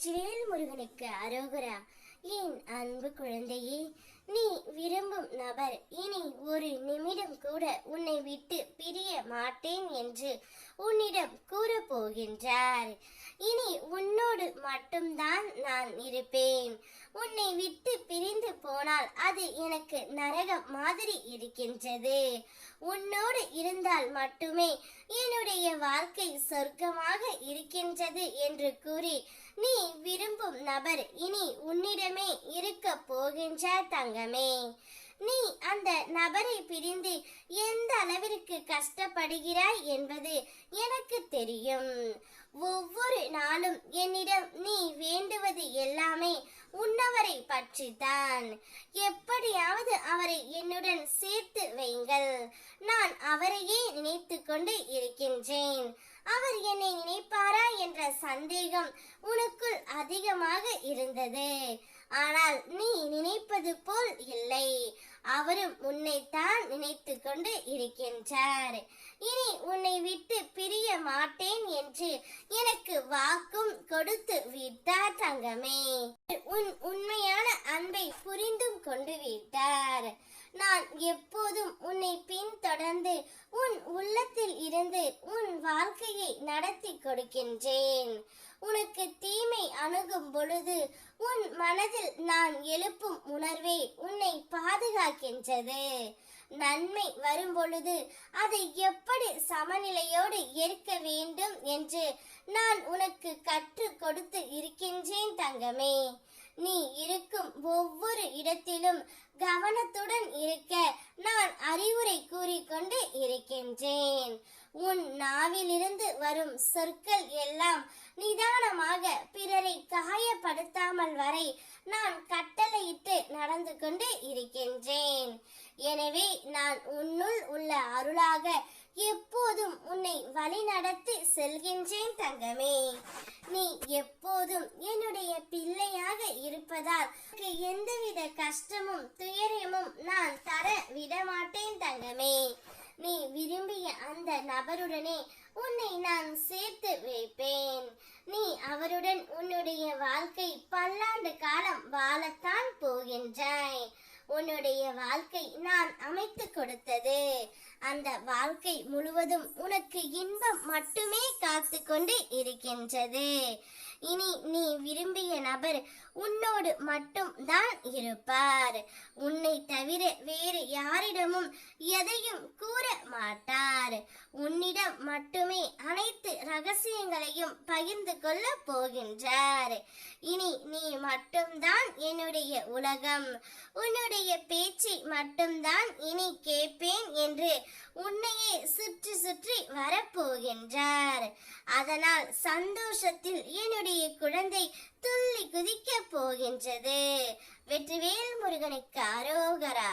வெற்றிவேல் முருகனுக்கு அரோகரா. என் அன்பு குழந்தையே, நீ விரும்பும் நபர் இனி ஒரு நிமிடம் கூட உன்னை விட்டு பிரிய மாட்டேன் என்று உன்னிடம் கூறப் போகின்றார். இனி உன்னோடு மட்டும்தான் நான் இருப்பேன். உன்னை விட்டு பிரிந்து போனால் அது எனக்கு நரகம் மாதிரி இருக்கின்றது. உன்னோடு இருந்தால் மட்டுமே என்னுடைய வாழ்க்கை சொர்க்கமாக இருக்கின்றது என்று கூறி நீ விரும்பும் நபர் இனி உன்னிடமே இருக்க போகின்றார் தங்கமே. நீ அந்த நபரை பிரிந்து எந்த அளவிற்கு கஷ்டப்படுகிறாய் என்பது எனக்கு தெரியும். ஒவ்வொரு நாளும் என்னிடம் நீ வேண்டுவது எல்லாமே உன்னவரை பற்றித்தான். எப்படியாவது அவரை என்னுடன் சேர்த்து வைங்கள். நான் அவரையே நினைத்து கொண்டு இருக்கின்றேன். அவர் என்னை நினைப்பாரா என்ற சந்தேகம் உனக்குள் அதிகமாக இருந்தது. ஆனால் நீ நினைப்பது போல் இல்லை. அவரும் உன்னைத்தான் நினைத்து கொண்டு இருக்கின்றார். இனி உன்னை விட்டு பிரிய மாட்டேன் என்று எனக்கு வாக்கும் கொடுத்து விட்டார் தங்கமே. உன் உண்மையான அன்பை புரிந்தும் கொண்டு விட்டார். நான் எப்போதும் உன்னை பின்தொடர்ந்து உன் உள்ளத்தில் இருந்து உன் வாழ்க்கையை நடத்தி கொடுக்கின்றேன். உனக்கு தீமை அணுகும் பொழுது உன் மனதில் நான் எழுப்பும் உணர்வே உன்னை பாதுகாக்கின்றது. நன்மை வரும் பொழுது அதை எப்படி சமநிலையோடு ஏற்க வேண்டும் என்று நான் உனக்கு கற்றுக் கொடுத்து இருக்கின்றேன் தங்கமே. நீ இருக்கும் ஒவ்வொரு இடத்திலும் கவனத்துடன் இருக்க நான் அறிவுரை கூறிக்கொண்டு இருக்கின்றேன். உன் நாவிலிருந்து வரும் சொற்கள் எல்லாம் நிதானமாக பிறரை காயப்படுத்தாமல் வரை நான் கட்டளையிட்டு நடந்து கொண்டு இருக்கின்றேன். எனவே நான் உன்னுள் உள்ள அருளாக எப்போதும் உன்னை வழிநடத்தி செல்கின்றேன் தங்கமே. நீ எப்போதும் என்னுடைய பிள்ளையாக இருப்பதால் எந்தவித கஷ்டமும் துயரமும் நான் தர விடமாட்டேன் தங்கமே. நீ விரும்பிய அந்த நபருடனே உன்னை நான் சேர்த்து வைப்பேன். நீ அவருடன் உன்னுடைய வாழ்க்கை பல்லாண்டு காலம் வாழத்தான் போகின்றாய். உன்னுடைய வாழ்க்கை நான் அமைத்து கொடுத்தது. அந்த வாழ்க்கை முழுவதும் உனக்கு இன்பம் மட்டுமே காத்து கொண்டு இருக்கின்றது. இனி நீ விரும்பிய நபர் உன்னோடு மட்டும் தான் இருப்பார். உன்னை தவிர வேறு யாரிடமும் எதையும் கூற மாட்டார். உன்னிடம் மட்டுமே அனைத்து ரகசியங்களையும் பகிர்ந்து கொள்ள போகின்றார். இனி நீ மட்டும்தான் என்னுடைய உலகம். உன்னுடைய பேச்சை மட்டும்தான் இனி கேட்பேன் என்று உன்னையே சுற்றி சுற்றி வரப்போகின்றார். அதனால் சந்தோஷத்தில் என்னுடைய குழந்தை துள்ளி குதிக்க போகின்றது. வெற்றிவேல் முருகனுக்கு அரோகரா.